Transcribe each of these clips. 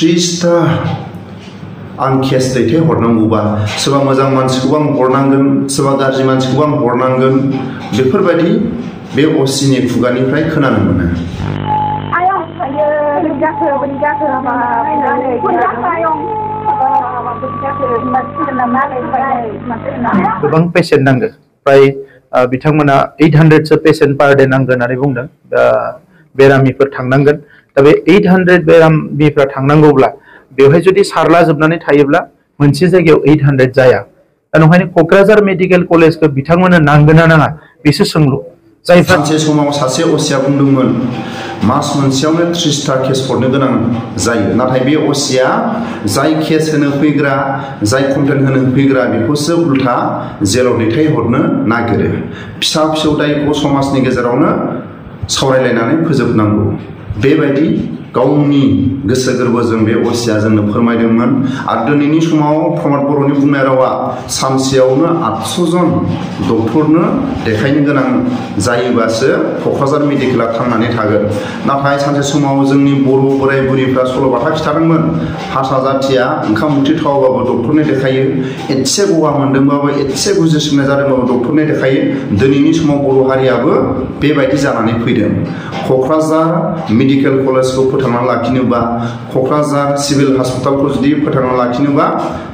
30टा आं केस दैथाय हरनांगौबा सोरबा मोजां मानसिखौबो आं हरनांगोन सोरबा गाज्रि मानसिखौबो आं हरनांगोन बेफोरबायदि बे असिनि खुगानिफ्राय खोनानो मोनो। गोबां पेसेन्ट नांगौ फ्राय बिथांमोना 800 सो पेसेन्ट पार डे नांगोन होननानै बुंदों। बेरामिफोर थांनांगोन दा बे 800 बेरामिफ्रा थांनांगौब्ला बेवहाय जुदि सारला जोबनानै थायोब्ला मोनसे जायगायाव 800 जाया दा नंखायनो क'क्राझार मेडिकेल कलेजखौ बिथांमोननो नांगोन ना नाङा बेसो सोंलु। सानसे समाव सासे असिया बुंदोंमोन मास मोनसेयावनो 30टा केस हरनो गोनां जायो नाथाय बे असिया जाय केस होनो फैग्रा जाय कमप्लेन होनो फैग्रा बेखौसो उल्था जेलाव दैथायहरनो नागिरो। फिसा फिसौ दायखौ समाजनि गेजेरावनो सावरायलायनानै फोजोबनांगौ बेबायदि गावनि गोसो गोरबोजों बे असिया जोंनो फोरमायदोंमोन। आरो दिनैनि समाव प्रमद बर'नि बुंनाय रावा सानसेयावनो 800 जन डक्टरनो देखायनो गोनां जायोबासो क'क्राझार मेडिकेला थांनानै थागोन। नाथाय सानसे समाव जोंनि बर' बोराय बुरिफ्रा सल'बाथा खिथादोंमोन हारसा जाथिया ओंखाम ओंख्रि थावाबाबो डक्टरनो देखायो एसे गगा मोनदोंबाबो एसे गुजुस्रिनाय जादोंबाबो डक्टरनो देखायो। दिनैनि समाव बर' हारियाबो बेबायदि जानानै फैदों। क'क्राझार मेडिकेल कलेजखौ फोथांना लाखिनोबा क'क्राझार सिभिल हस्पिटालखौ जुदि फोथांना लाखिनोबा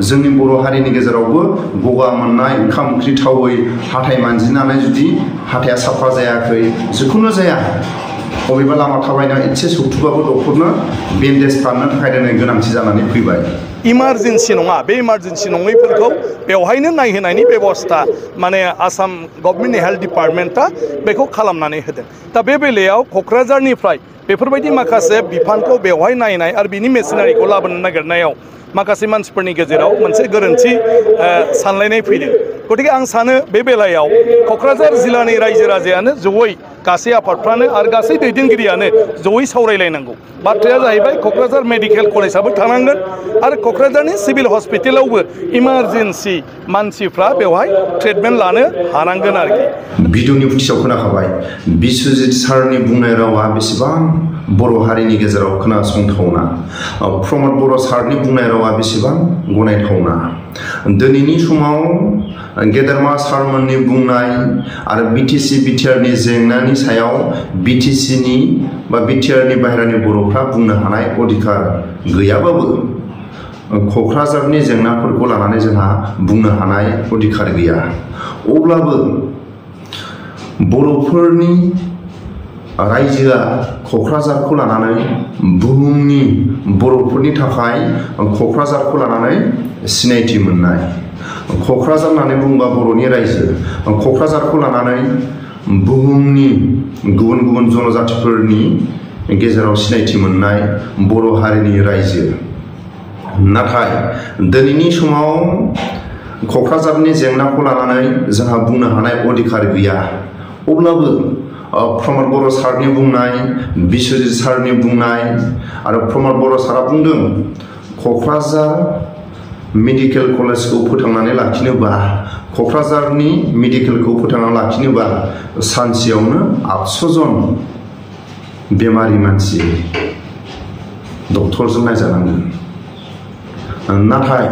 जोंनि बर' हारिनि गेजेरावबो गगा मोननाय ओंखाम ओंख्रि थावै हाथाय मानजिनानै जुदि हाथाया साफा जायाखै जिखुनु जाया बबेबा लामा थाबायनायाव एसे सौथुबाबो डक्टरनो बेन्डेज फाननो थाखाय दिनै गोनांथि जानानै फैबाय। इमारजेन्सि नङा बे इमारजेन्सि नङैफोरखौ बेवहायनो नायहोनायनि बेबस्था माने आसाम गभर्नमेन्टनि हेल्थ डिपार्टमेन्टआ बेखौ खालामनानै होदों। दा बे बेलायाव क'क्राझारनिफ्राय बेफोरबायदि माखासे बिफानखौ बेवहाय नायनाय आरो बिनि मेसिनारिखौ लाबोनो नागिरनायाव माखासे मानसिफोरनि गेजेराव मोनसे गोरोन्थि सानलायनाय फैदों। गतिके आं सानो बे बेलायाव क'क्राझार जिल्लानि रायजो राजायानो जयै गासै आफादफ्रानो आरो गासै दैदेनगिरियानो जयै सावरायलायनांगौ। बाथ्राया जाहैबाय क'क्राझार मेडिकेल कलेजाबो थानांगोन आरो क'क्राझारनि सिभिल हस्पिटालावबो इमारजेन्सि मानसिफ्रा बेवहाय ट्रिटमेन्ट लानो हानांगोन आरोखि। भिडिअनि फुटिसाव खोनाखाबाय बिश्वजित सारनि बुंनाय रावा बेसेबां बर' हारिनि गेजेराव खोनासंथावना प्रमद बर' सारनि बुंनाय रावा बेसेबां गनायथावना। दिनैनि समाव गेदेरमा सारमोननि बुंनाय आरो बिटिसि बिटिआरनि जेंनानि सायाव बिटिसिनि बा बिटिआरनि बाहेरानि बर'फ्रा बुंनो हानाय अधिकार गैयाबाबो क'क्राझारनि जेंनाफोरखौ लानानै जोंहा बुंनो हानाय अधिकार गैया। अब्लाबो बर'फोरनि रायजोआ क'क्राझारखौ लानानै बुहुमनि बर'फोरनि थाखाय क'क्राझारखौ लानानै सिनायथि मोननाय। क'क्राझार होननानै बुङोबा बर'नि रायजो क'क्राझारखौ लानानै बुहुमनि गुबुन गुबुन जनजातिफोरनि गेजेराव सिनायथि मोननाय बर' हारिनि रायजो। नाथाय दिनैनि समाव क'क्राझारनि जेंनाखौ लानानै जोंहा बुंनो हानाय अधिकार गैया। अब्लाबो प्रमद बर' सारनि बुंनाय बिश्वजित सारनि बुंनाय आरो प्रमद बर' सारा बुंदों क'क्राझार मेडिकेल कलेजखौ फोथांनानै लाखिनोबा क'क्राझारनि मेडिकेलखौ फोथांनानै लाखिनोबा सानसेयावनो 800 जन बेमारि मानसि डक्टरजों नायजानांगोन। नाथाय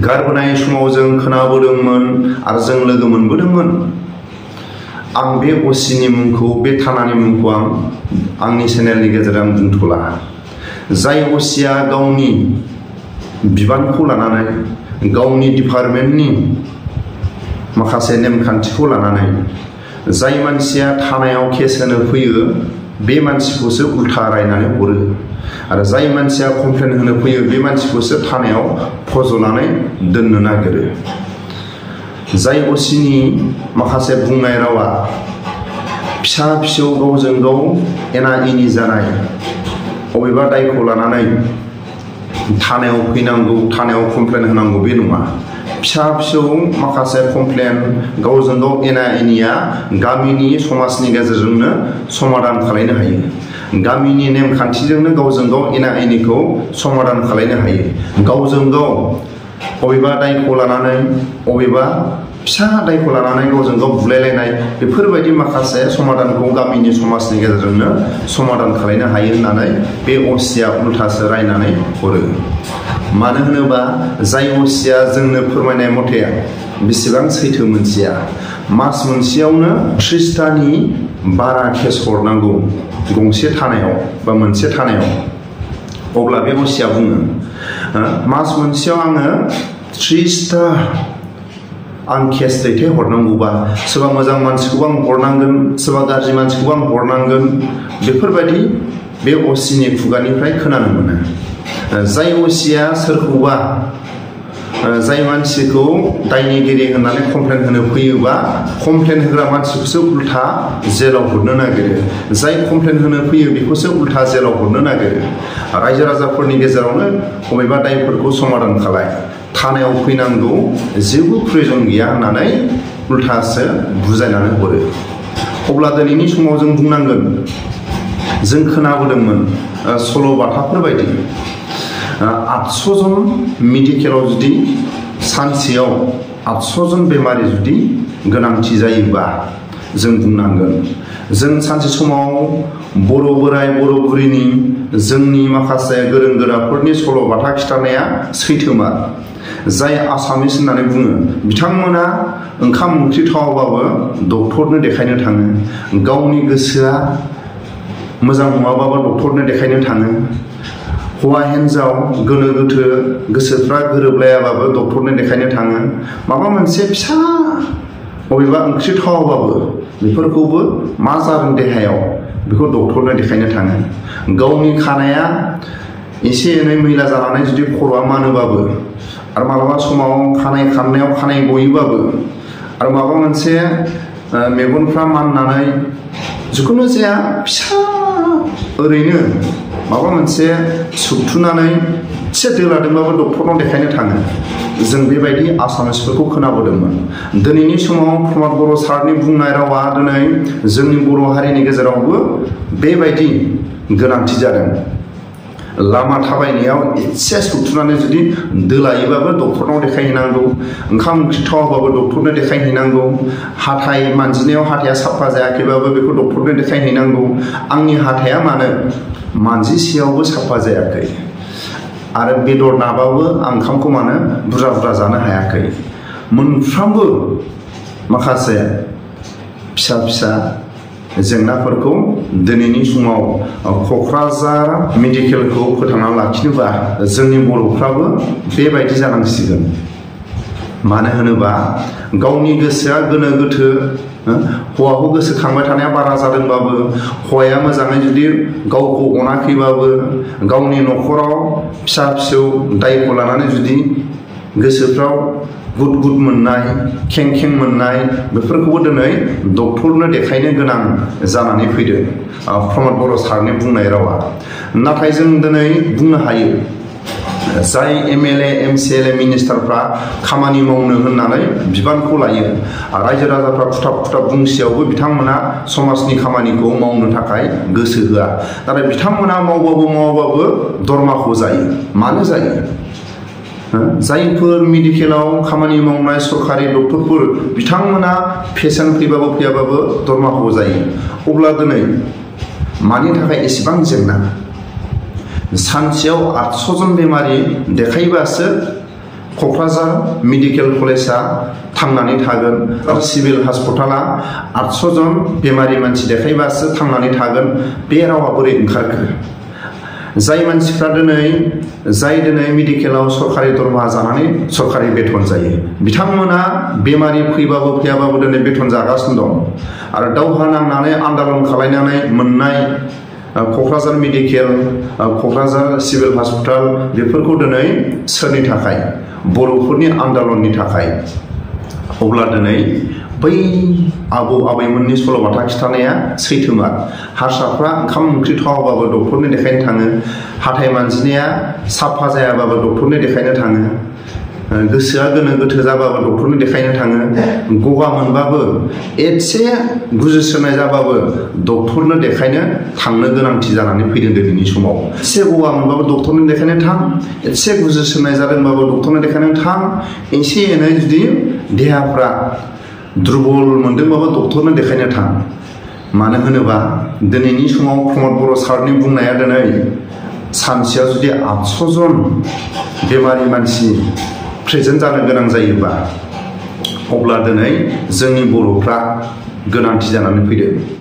गारबोनाय समाव जों खोनाबोदोंमोन आरो जों लोगो मोनबोदोंमोन। आं बे असिनि मुंखौ बे थानानि मुंखौ आंनि चेनेलनि गेजेरजों बुंथ'ला। जाय असिया गावनि बिबानखौ लानानै गावनि डिपार्टमेन्टनि माखासे नेमखान्थिखौ लानानै जाय मानसिया थानायाव केस होनो फैयो बे मानसिखौसो उल्था रायनानै हरो आरो जाय मानसिया कमप्लेन होनो फैयो बे मानसिखौसो थानायाव फज'नानै दोननो नागिरो। जाय असिनि माखासे बुंनाय रावा फिसा फिसौ गावजों गाव एना एनि जानाय अबेबा दायखौ लानानै थानायाव फैनांगौ थानायाव कमप्लेन होनांगौ बे नङा। फिसा फिसौ माखासे कमप्लेन गावजों गाव एना एनिया गामिनि समाजनि गेजेरजोंनो समाधान खालामनो हायो। गामिनि नेमखान्थिजोंनो गावजों गाव एना एनिखौ समाधान खालामनो हायो। गावजों गाव अबेबा दायखौ लानानै अबेबा फिसा दायखौ लानानै गावजों गाव बुलायलायनाय बेफोरबायदि माखासे समाधानखौ गामिनि समाजनि गेजेरजोंनो समाधान खालामनो हायो होननानै बे असिया उल्थासो रायनानै हरो। मानो होनोबा जाय असिया जोंनो फोरमायनाय मथे बेसेबां सैथो मोनथिया, मास मोनसेयावनो 30टानि बारा केस हरनांगौ गंसे थानायाव बा मोनसे थानायाव। अब्ला बे असिया बुङो मास मोनसेयाव आङो 30टा आं केस दैथाय हरनांगौबा सोरबा मोजां मानसिखौबो आं हरनांगोन, सोरबा गाज्रि मानसिखौबो आं हरनांगोन, बेफोरबायदि बे असिनि खुगानिफ्राय खोनानो मोनो। जाय असिया सोरखौबा जाय मानसिखौ दायनिगिरि होननानै कमप्लेन होनो फैयोबा कमप्लेन होग्रा मानसिखौसो उल्था जेलाव हरनो नागिरो, जाय कमप्लेन होनो फैयो बेखौसो उल्था जेलाव हरनो नागिरो। रायजो राजाफोरनि गेजेरावनो बबेबा दायफोरखौ समाधान खालाय, थानायाव फैनांगौ जेबो प्रयजन गैया होननानै उल्थासो बुजायनानै हरो। अब्ला दिनैनि समाव जों बुंनांगोन, जों खोनाबोदोंमोन सल'बाथाफोर बायदि 800 जन मेडिकेलाव जुदि सानसेयाव 800 जन बेमारि जुदि गोनांथि जायोबा जों बुंनांगोन जों सानसे समाव बर' बोराय बर' बुरिनि जोंनि माखासे गोरों गोराफोरनि सल'बाथा खिथानाया सैथोमार। जाय आसामिस होननानै बुङो बिथांमोना ओंखाम ओंख्रि थावाबाबो डक्टरनो देखायनो थाङो, गावनि गोसोआ मोजां नङाबाबो डक्टरनो देखायनो थाङो, हौवा हिन्जाव गोनो गोथो गोसोफ्रा गोरोबलायाबाबो डक्टरनो देखायनो थाङो, माबा मोनसे फिसा बबेबा ओंख्रि थावाबाबो बेफोरखौबो मा जादों देहायाव बेखौ डक्टरनो देखायनो थाङो। गावनि खानाया एसे एनै मैला जानानै जुदि खर'आ मानोबाबो आरो मालाबा समाव खानाय खाननायाव खानाय गयोबाबो आरो माबा मोनसे मेगनफ्रा माननानै जिखुनु जाया फिसा ओरैनो माबा मोनसे सुथुनानै एसे दोलादोंबाबो डक्टरनाव देखायनो थाङो। जों बेबायदि आसामिसफोरखौ खोनाबोदोंमोन। दिनैनि समाव प्रमद बर' सारनि बुंनाय रावा दिनै जोंनि बर' हारिनि गेजेरावबो बेबायदि गोनांथि जादों। लामा थाबायनायाव एसे सुथुनानै जुदि दोलायोबाबो डक्टरनाव देखायहैनांगौ, ओंखाम ओंख्रि थावाबाबो डक्टरनो देखायहैनांगौ, हाथाय मानजिनायाव हाथाया साफा जायाखैबाबो बेखौ डक्टरनो देखायहैनांगौ। आंनि हाथाया मानो मानजिसेयावबो साफा जायाखै आरो बेदर नाबाबो आं ओंखामखौ मानो बुरजा बुरजा जानो हायाखै। मोनफ्रोमबो माखासे फिसा फिसा जेंनाफोरखौ दिनैनि समाव क'क्राझार मेडिकेलखौ फोथांना लाखिनोबा जोंनि बर'फ्राबो बेबायदि जानांसिगोन। मानो होनोबा गावनि गोसोआ गोनो गोथो, हौवाखौ गोसोखांबाय थानाया बारा जादोंबाबो, हौवाया मोजाङै जुदि गावखौ अनाखैबाबो, गावनि न'खराव फिसा फिसौ दायखौ लानानै जुदि गोसोफ्राव गुद गुद मोननाय, खें खें मोननाय, बेफोरखौबो दिनै डक्टरनो देखायनो गोनां जानानै फैदों प्रमद बर' सारनि बुंनाय रावा। नाथाय जों दिनै बुंनो हायो जाय MLA MCLA मिनिस्टारफ्रा खामानि मावनो होननानै बिबानखौ लायो, रायजो राजाफ्रा खुथाब खुथाब बुंसेयावबो बिथांमोना समाजनि खामानिखौ मावनो थाखाय गोसो होआ। नाथाय बिथांमोना मावबाबो दरमाखौ जायो। मानो जायो? जायफोर मेडिकेलाव खामानि मावनाय सरकारि डक्टरफोर बिथांमोना पेसेन्ट फैबाबो फैयाबाबो दरमाखौ जायो। अब्ला दिनै मानि थाखाय एसेबां जेंना? सानसेयाव 800 जन बेमारि देखायबासो क'क्राझार मेडिकेल कलेजा थांनानै थागोन आरो सिभिल हास्पाताला 800 जन बेमारि मानसि देखायबासो थांनानै थागोन। बे रावा बोरै ओंखारखो? जाय मानसिफ्रा दिनै मेडिकेलाव सरकारि दरमाहा जानानै सरकारि बेथन जायो, बिथांमोना बेमारि फैबाबो फैयाबाबो दिनै बेथन जागासिनो दं। आरो दावहा नांनानै आन्दालन खालायनानै मोननाय क'क्राझार मेडिकेल, क'क्राझार सिभिल हास्पाताल बेफोरखौ दिनै सोरनि थाखाय? बर'फोरनि आन्दालननि थाखाय। अब्ला दिनै बै आबौ आबैमोननि सल'बाथा खिथानाया सैथोमार। हारसाफ्रा ओंखाम ओंख्रि थावाबाबो डक्टरनो देखायनो थाङो, हाथाय मानजिनाया साफा जायाबाबो डक्टरनो देखायनो थाङो, गोसोआ गोनो गोथो जाबाबो डक्टरनो देखायनो थाङो, गगा मोनबाबो एसे गुजुस्रोनाय जाबाबो डक्टरनो देखायनो थांनो गोनांथि जानानै फैदों दिनैनि समाव। एसे गगा मोनबाबो डक्टरनो देखायनो थां, एसे गुजुस्रोनाय जादोंबाबो डक्टरनो देखायनो थां, एसे एनै जुदि देहाफ्रा दुरबल मोनदोंबाबो डक्टरनो देखायनो थां मानो होनोबा दिनैनि समाव प्रमद बर' सारनि बुंनाया दिनै सानसेयाव जुदि 800 जन बेमारि मानसि प्रेजेन्ट जानो गोनां जायोबा अब्ला दिनै जोंनि बर'फ्रा गोनांथि जानानै फैदों।